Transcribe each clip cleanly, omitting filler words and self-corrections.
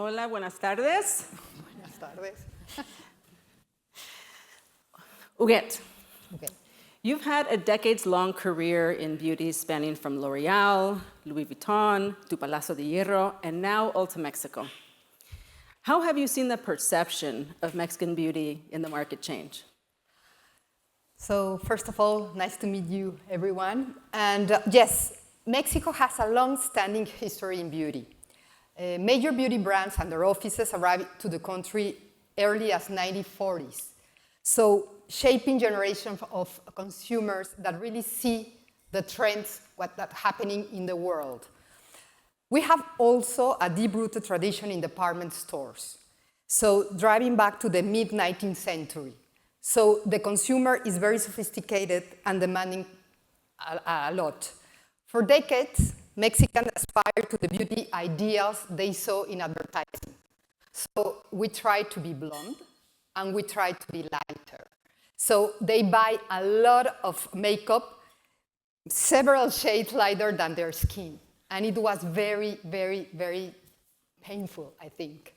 Hola, buenas tardes. Buenas tardes. Huguette, Okay. you've had a decades-long career in beauty spanning from L'Oreal, Louis Vuitton, to Palacio de Hierro, and now Ulta Mexico. How have you seen the perception of Mexican beauty in the market change? So first of all, nice to meet you, everyone. And yes, Mexico has a long-standing history in beauty. Major beauty brands and their offices arrived to the country early as 1940s. So shaping generation of consumers that really see the trends, that's happening in the world. We have also a deep-rooted tradition in department stores. So driving back to the mid-19th century. So the consumer is very sophisticated and demanding a lot. For decades, Mexicans aspired to the beauty ideals they saw in advertising. So we try to be blonde and we try to be lighter. So they buy a lot of makeup, several shades lighter than their skin. And it was very, very, very painful, I think.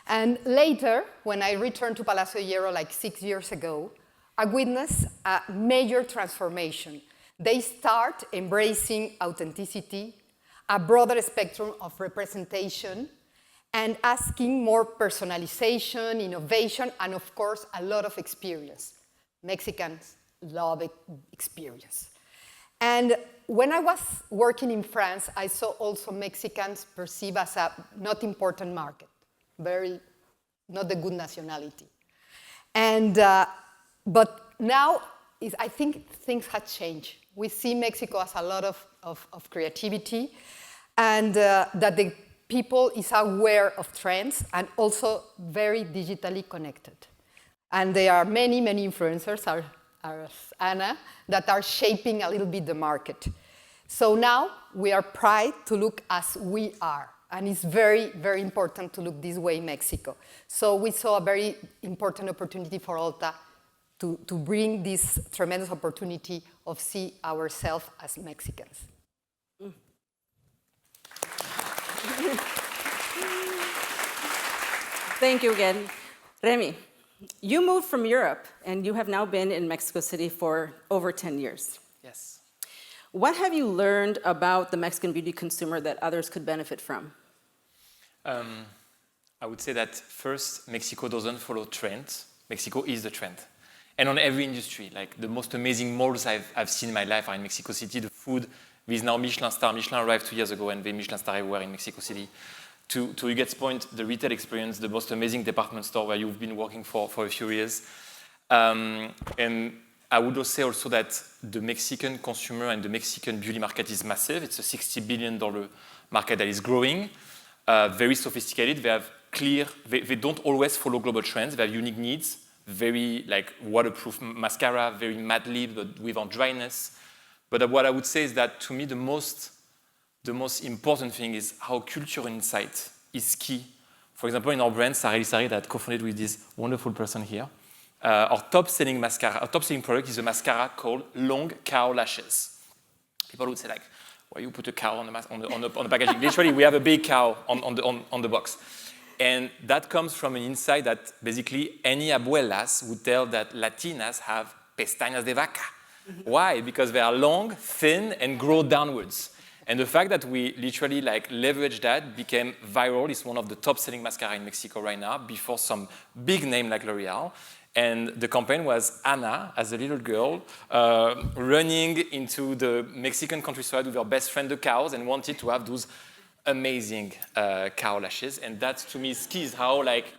And later, when I returned to Palacio de Hierro like 6 years ago, I witnessed a major transformation. They start embracing authenticity, a broader spectrum of representation, and asking more personalization, innovation, and of course, a lot of experience. Mexicans love experience. And when I was working in France, I saw also Mexicans perceived as a not important market, not a good nationality. And, but now, I think things have changed. We see Mexico as a lot of creativity, and that the people is aware of trends and also very digitally connected. And there are many, many influencers, Anna, that are shaping a little bit the market. So now we are proud to look as we are. And it's very, very important to look this way in Mexico. So we saw a very important opportunity for Ulta to bring this tremendous opportunity of see ourselves as Mexicans. Thank you again. Remy, you moved from Europe, and you have now been in Mexico City for over 10 years. Yes. What have you learned about the Mexican beauty consumer that others could benefit from? I would say that first, Mexico doesn't follow trends. Mexico is the trend. And on every industry, like the most amazing malls I've seen in my life are in Mexico City. The food, with now Michelin star. Michelin arrived 2 years ago, and the Michelin star everywhere in Mexico City. To Huguette's point, the retail experience, the most amazing department store where you've been working for a few years. And I would say also that the Mexican consumer and the Mexican beauty market is massive. It's a $60 billion market that is growing, very sophisticated. They have clear, they don't always follow global trends. They have unique needs, very like waterproof mascara, very matte lip, but without dryness. But what I would say is that to me, the most important thing is how cultural insight is key. For example, in our brand, Sareli Sari, that co-founded with this wonderful person here, our top-selling product is a mascara called Long Cow Lashes. People would say like, why you put a cow on the packaging? Literally, we have a big cow on the box. And that comes from an insight that basically any abuelas would tell that Latinas have pestañas de vaca. Why? Because they are long, thin, and grow downwards. And the fact that we literally like leverage that became viral. It's one of the top-selling mascara in Mexico right now, before some big name like L'Oreal. And the campaign was Anna, as a little girl, running into the Mexican countryside with her best friend, the cows, and wanted to have those amazing cow lashes. And that, to me, is key, is how like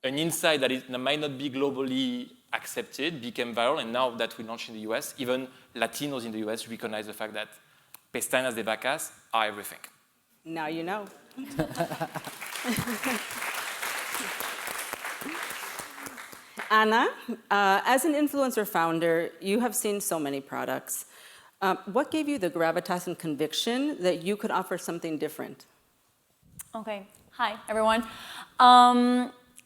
an insight that might not be globally accepted became viral. And now that we launched in the US, even Latinos in the US recognize the fact that pestañas de vacas are everything. Now you know. Anna, as an influencer founder, you have seen so many products. What gave you the gravitas and conviction that you could offer something different? Okay, hi everyone.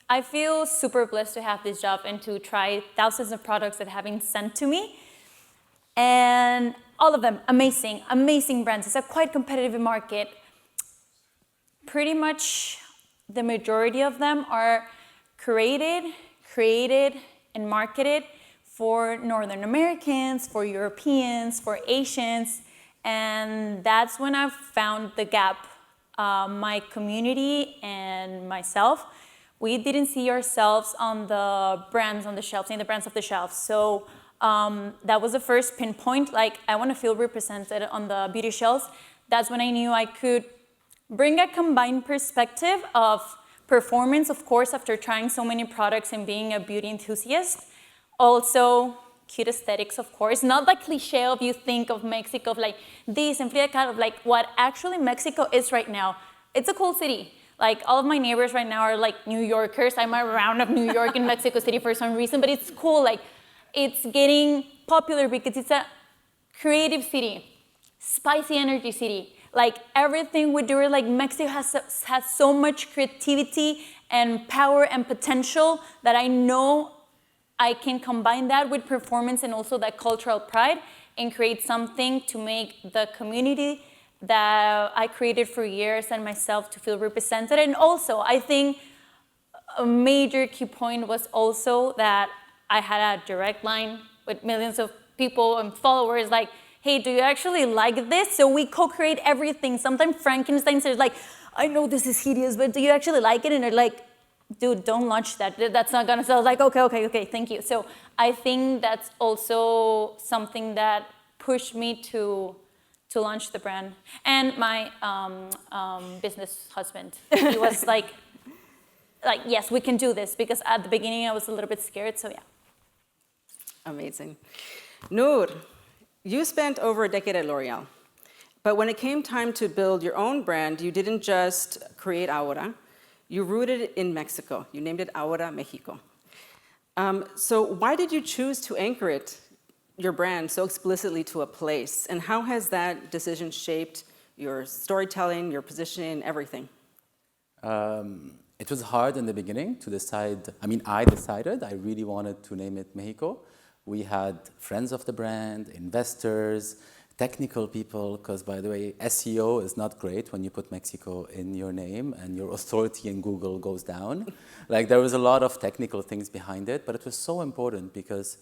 I feel super blessed to have this job and to try thousands of products that have been sent to me. And all of them, amazing, amazing brands. It's a quite competitive market. Pretty much the majority of them are created, and marketed for Northern Americans, for Europeans, for Asians, and that's when I've found the gap. My community and myself, we didn't see ourselves on the brands on the shelves, in the brands of the shelves. So that was the first pinpoint, like I want to feel represented on the beauty shelves. That's when I knew I could bring a combined perspective of performance, of course, after trying so many products and being a beauty enthusiast. Also, cute aesthetics, of course, not the cliche of you think of Mexico of like this and Frida Kahlo, of like what actually Mexico is right now. It's a cool city. Like all of my neighbors right now are like New Yorkers. I'm a round of New York and Mexico City for some reason, but it's cool. Like it's getting popular because it's a creative city, spicy energy city. Like everything we do, like Mexico has so much creativity and power and potential that I know I can combine that with performance and also that cultural pride and create something to make the community that I created for years and myself to feel represented. And also, I think a major key point was also that I had a direct line with millions of people and followers like, hey, do you actually like this? So we co-create everything. Sometimes Frankenstein says like, I know this is hideous, but do you actually like it? And they're like, dude, don't launch that. That's not gonna sell. Like, okay, thank you. So I think that's also something that pushed me to launch the brand. And my business husband, he was like, yes, we can do this. Because at the beginning I was a little bit scared, so yeah. Amazing. Noor, you spent over a decade at L'Oreal. But when it came time to build your own brand, you didn't just create Ahora. You rooted it in Mexico. You named it Ahora Mexico. So why did you choose to anchor it, your brand, so explicitly to a place? And how has that decision shaped your storytelling, your positioning, everything? It was hard in the beginning to decide. I decided I really wanted to name it Mexico. We had friends of the brand, investors, technical people, because by the way, SEO is not great when you put Mexico in your name and your authority in Google goes down. Like there was a lot of technical things behind it, but it was so important because,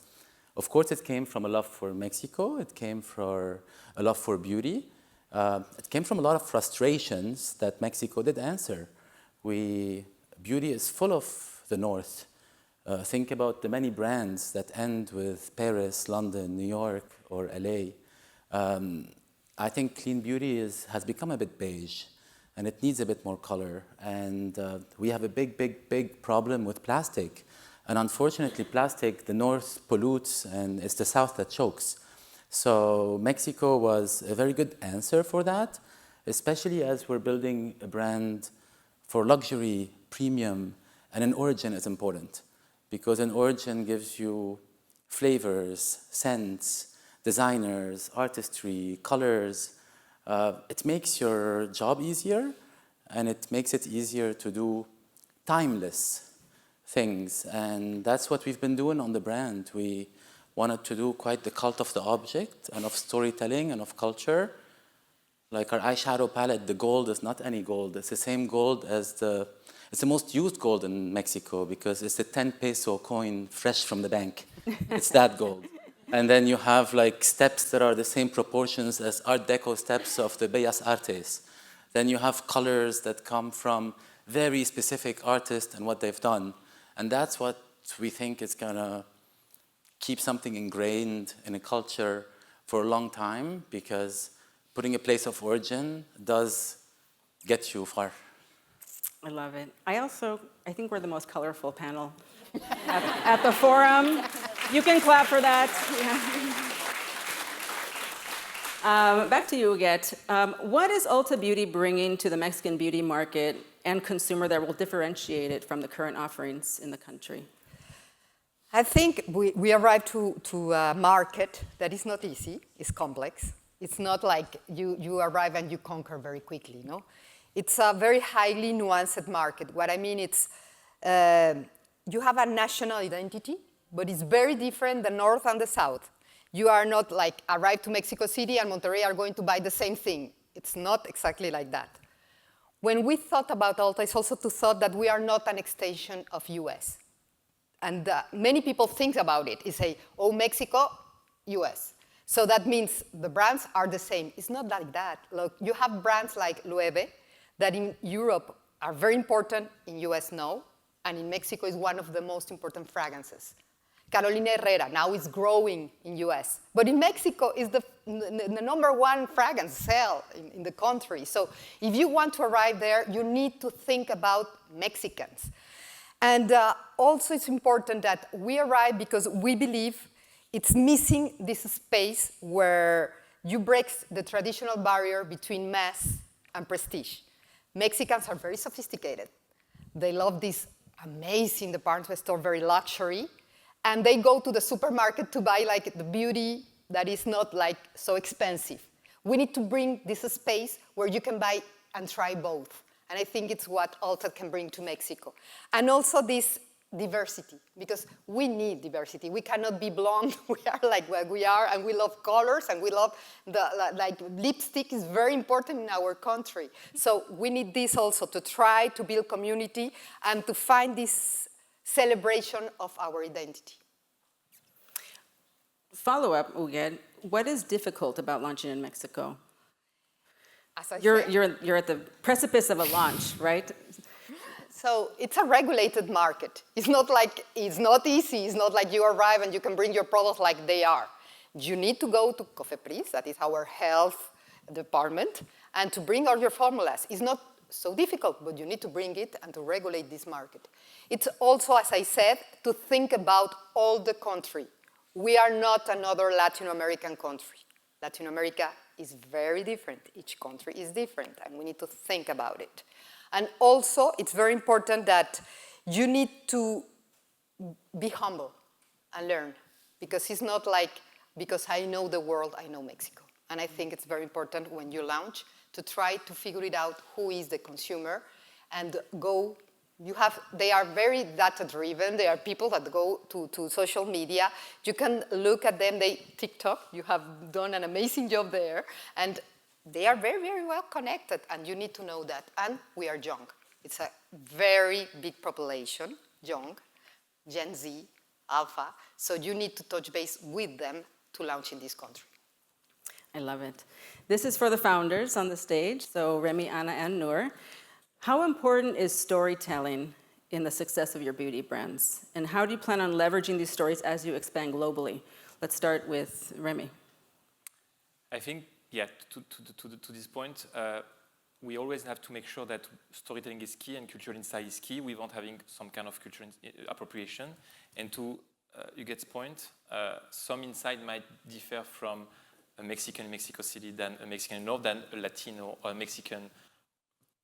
of course, it came from a love for Mexico. It came from a love for beauty. It came from a lot of frustrations that Mexico did answer. Beauty is full of the North. Think about the many brands that end with Paris, London, New York, or LA. I think clean beauty has become a bit beige, and it needs a bit more color. And we have a big problem with plastic. And unfortunately, plastic, the North pollutes, and it's the South that chokes. So Mexico was a very good answer for that, especially as we're building a brand for luxury, premium, and an origin is important. Because an origin gives you flavors, scents, designers, artistry, colors. It makes your job easier, and it makes it easier to do timeless things. And that's what we've been doing on the brand. We wanted to do quite the cult of the object and of storytelling and of culture. Like our eyeshadow palette, the gold is not any gold. It's the same gold as it's the most used gold in Mexico because it's the 10 peso coin fresh from the bank. It's that gold. And then you have like steps that are the same proportions as Art Deco steps of the Bellas Artes. Then you have colors that come from very specific artists and what they've done. And that's what we think is gonna keep something ingrained in a culture for a long time, because putting a place of origin does get you far. I love it. I think we're the most colorful panel at the forum. You can clap for that. Yeah. Back to you, Huguette. What is Ulta Beauty bringing to the Mexican beauty market and consumer that will differentiate it from the current offerings in the country? I think we arrived to a market that is not easy, it's complex. It's not like you arrive and you conquer very quickly, no? It's a very highly nuanced market. What I mean, it's you have a national identity, but it's very different the North and the South. You are not like arrive to Mexico City and Monterrey are going to buy the same thing. It's not exactly like that. when we thought about Ulta, it's also to thought that we are not an extension of US. And many people think about it. They say, oh, Mexico, US. So that means the brands are the same. It's not like that. Look, you have brands like Loewe that in Europe are very important, in US no, and in Mexico is one of the most important fragrances. Carolina Herrera now is growing in US, but in Mexico is the number one fragrance sale in the country. So if you want to arrive there, you need to think about Mexicans. And also it's important that we arrive because we believe it's missing this space where you break the traditional barrier between mass and prestige. Mexicans are very sophisticated. They love this amazing department store, very luxury, and they go to the supermarket to buy like the beauty that is not like so expensive. We need to bring this space where you can buy and try both. And I think it's what Ulta can bring to Mexico. And also this diversity, because we need diversity. We cannot be blonde. We are like what we are, and we love colors, and we love like lipstick is very important in our country. So we need this also to try to build community and to find this celebration of our identity. Follow-up, Uguel, what is difficult about launching in Mexico? As I said, You're at the precipice of a launch, right? so it's a regulated market. It's not easy. It's not like you arrive and you can bring your products like they are. You need to go to COFEPRIS, that is our health department, and to bring all your formulas. It's not so difficult, but you need to bring it and to regulate this market. It's also, as I said, to think about all the country. We are not another Latin American country. Latin America is very different. Each country is different, and we need to think about it. And also, it's very important that you need to be humble and learn, because it's not like, because I know the world, I know Mexico. And I think it's very important when you launch to try to figure it out who is the consumer and go. They are very data-driven. They are people that go to social media. You can look at them. TikTok, you have done an amazing job there. And they are very, very well connected. And you need to know that. And we are young. It's a very big population, young, Gen Z, Alpha. So you need to touch base with them to launch in this country. I love it. This is for the founders on the stage, so Remy, Ana, and Noor. How important is storytelling in the success of your beauty brands? And how do you plan on leveraging these stories as you expand globally? Let's start with Remy. I think, yeah, to this point, we always have to make sure that storytelling is key and cultural insight is key without having some kind of cultural appropriation. And to Huguet's point, some insight might differ from a Mexican in Mexico City than a Mexican in North, than a Latino or a Mexican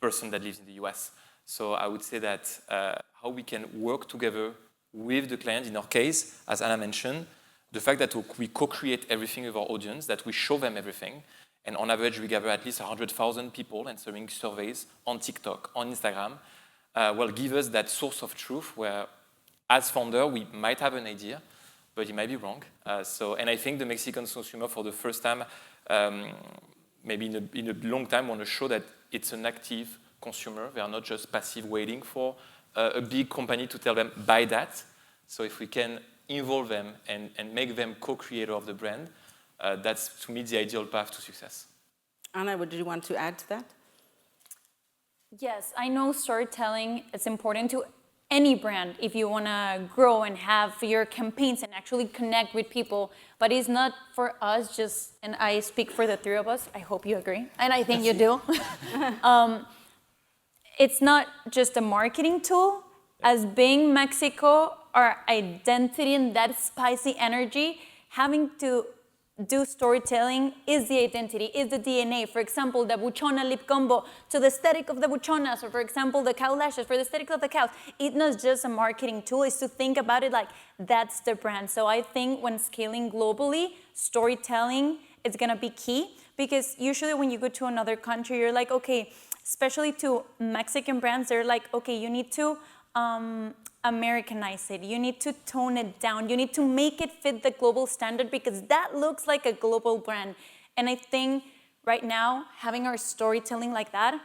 person that lives in the US. So I would say that how we can work together with the client, in our case, as Anna mentioned, the fact that we co-create everything with our audience, that we show them everything, and on average we gather at least 100,000 people answering surveys on TikTok, on Instagram, will give us that source of truth where, as founder, we might have an idea, but it might be wrong. And I think the Mexican consumer, for the first time, maybe in a long time, want to show that it's an active consumer. They are not just passive waiting for a big company to tell them, buy that. So if we can involve them and make them co-creator of the brand, that's, to me, the ideal path to success. Ana, would you want to add to that? Yes, I know storytelling is important to any brand if you want to grow and have your campaigns and actually connect with people. But it's not for us just, and I speak for the three of us, I hope you agree, and I think you do. It's not just a marketing tool. As being Mexico, our identity and that spicy energy, having to do storytelling is the identity, is the DNA. For example, the buchona lip combo to the aesthetic of the buchonas, or for example, the cow lashes for the aesthetic of the cows. It's not just a marketing tool, it's to think about it like that's the brand. So I think when scaling globally, storytelling is gonna be key, because usually when you go to another country, you're like, okay, especially to Mexican brands, they're like, okay, you need to Americanize it. You need to tone it down. You need to make it fit the global standard, because that looks like a global brand. And I think right now, having our storytelling like that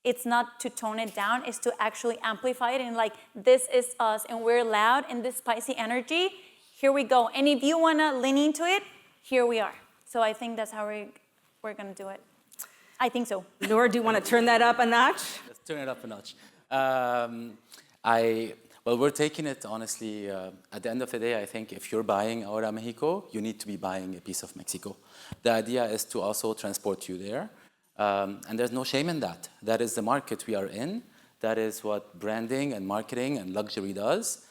it's not to tone it down, it's to actually amplify it and like, this is us and we're loud and this spicy energy, here we go. And if you wanna lean into it, here we are. So I think that's how we're gonna do it. I think so. Noor, do you want to turn that up a notch? Let's turn it up a notch. Well, we're taking it honestly. At the end of the day, I think if you're buying Ahora Mexico, you need to be buying a piece of Mexico. The idea is to also transport you there. And there's no shame in that. That is the market we are in. That is what branding and marketing and luxury does.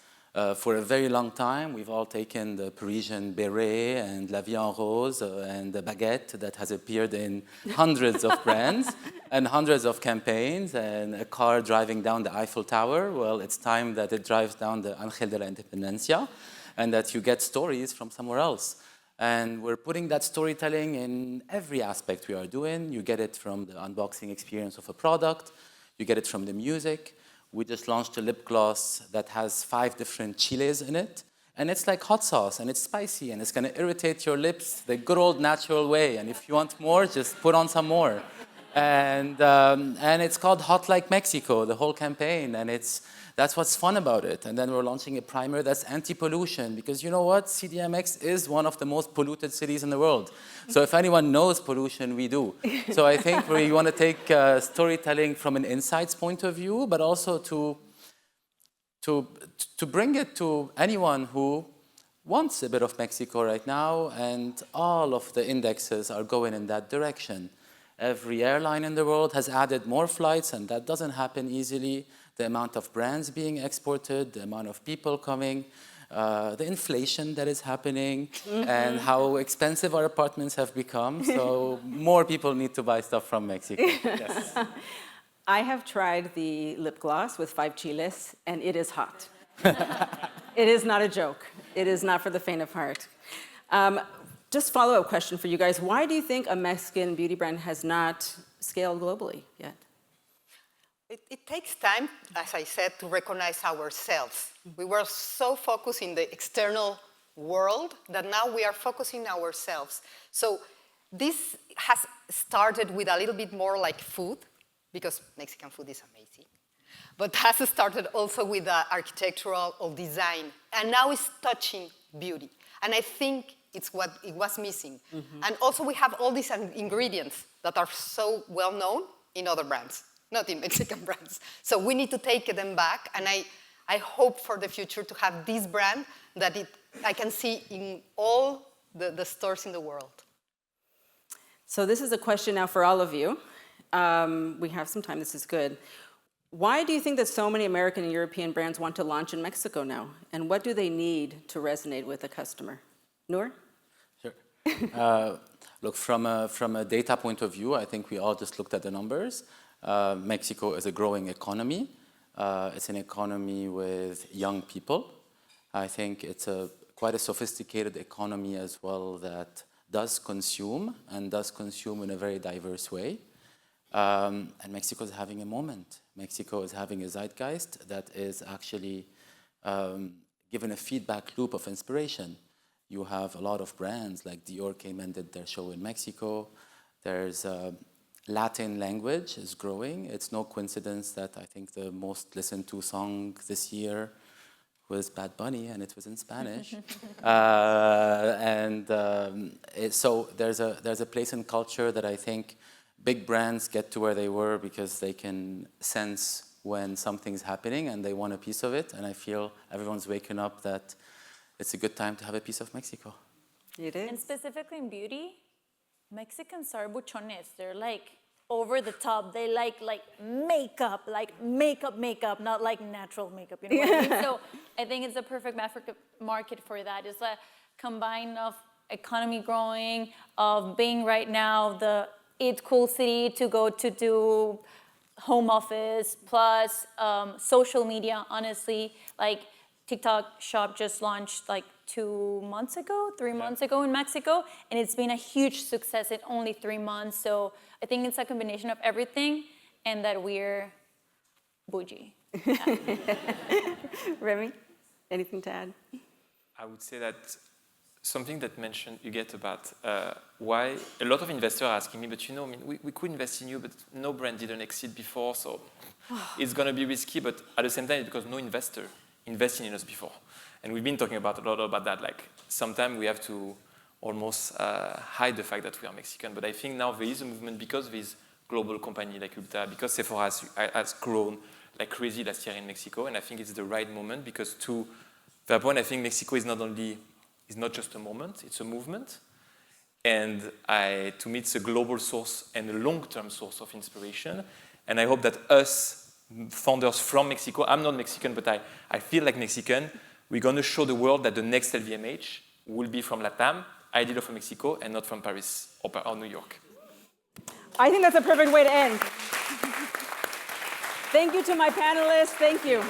For a very long time, we've all taken the Parisian beret and La Vie en Rose and the baguette that has appeared in hundreds of brands and hundreds of campaigns and a car driving down the Eiffel Tower. Well, it's time that it drives down the Ángel de la Independencia and that you get stories from somewhere else. And we're putting that storytelling in every aspect we are doing. You get it from the unboxing experience of a product. You get it from the music. We just launched a lip gloss that has 5 different chiles in it. And it's like hot sauce, and it's spicy, and it's going to irritate your lips the good old natural way. And if you want more, just put on some more. And it's called Hot Like Mexico, the whole campaign. And that's what's fun about it. And then we're launching a primer that's anti-pollution, because you know what? CDMX is one of the most polluted cities in the world. So if anyone knows pollution, we do. So I think we want to take storytelling from an insights point of view, but also to bring it to anyone who wants a bit of Mexico right now, and all of the indexes are going in that direction. Every airline in the world has added more flights, and that doesn't happen easily. The amount of brands being exported, the amount of people coming, the inflation that is happening, and how expensive our apartments have become. So more people need to buy stuff from Mexico. Yes. I have tried the lip gloss with 5 chiles, and it is hot. It is not a joke. It is not for the faint of heart. Just follow-up question for you guys. Why do you think a Mexican beauty brand has not scaled globally yet? It takes time, as I said, to recognize ourselves. We were so focused in the external world that now we are focusing ourselves. So this has started with a little bit more like food, because Mexican food is amazing. But has started also with architectural or design, and now it's touching beauty. And I think it's what it was missing. And also we have all these ingredients that are so well known in other brands, not in Mexican brands. So we need to take them back, and I hope for the future to have this brand that I can see in all the stores in the world. So this is a question now for all of you. We have some time, this is good. Why do you think that so many American and European brands want to launch in Mexico now? And what do they need to resonate with the customer? Noor? Sure. Look, from a data point of view, I think we all just looked at the numbers. Mexico is a growing economy. It's an economy with young people. I think it's quite a sophisticated economy as well that does consume, and does consume in a very diverse way. And Mexico is having a moment. Mexico is having a zeitgeist that is actually given a feedback loop of inspiration. You have a lot of brands like Dior came and did their show in Mexico. There's Latin language is growing. It's no coincidence that I think the most listened to song this year was Bad Bunny, and it was in Spanish. So there's a place in culture that I think big brands get to where they were because they can sense when something's happening and they want a piece of it. And I feel everyone's waking up that it's a good time to have a piece of Mexico. It is. And specifically in beauty, Mexicans are buchones. They're like over the top. They like makeup, not like natural makeup. You know what I mean? So I think it's a perfect market for that. It's a combine of economy growing, of being right now the cool city to go to do home office, plus social media, honestly. Like TikTok shop just launched like 3 months ago in Mexico, and it's been a huge success in only 3 months. So I think it's a combination of everything, and that we're bougie. Yeah. Remy, anything to add? I would say that something that you get about why a lot of investors are asking me, but you know, I mean, we could invest in you, but no brand didn't exceed before, so it's going to be risky. But at the same time, it's because no investor invested in us before. And we've been talking about a lot about that. Like sometimes we have to almost hide the fact that we are Mexican. But I think now there is a movement because this global company like Ulta, because Sephora has grown like crazy last year in Mexico, and I think it's the right moment because to that point, I think Mexico is not just a moment, it's a movement. And to me, it's a global source and a long-term source of inspiration. And I hope that us, founders from Mexico, I'm not Mexican, but I feel like Mexican, we're going to show the world that the next LVMH will be from LATAM, ideally from Mexico, and not from Paris or New York. I think that's a perfect way to end. Thank you to my panelists. Thank you.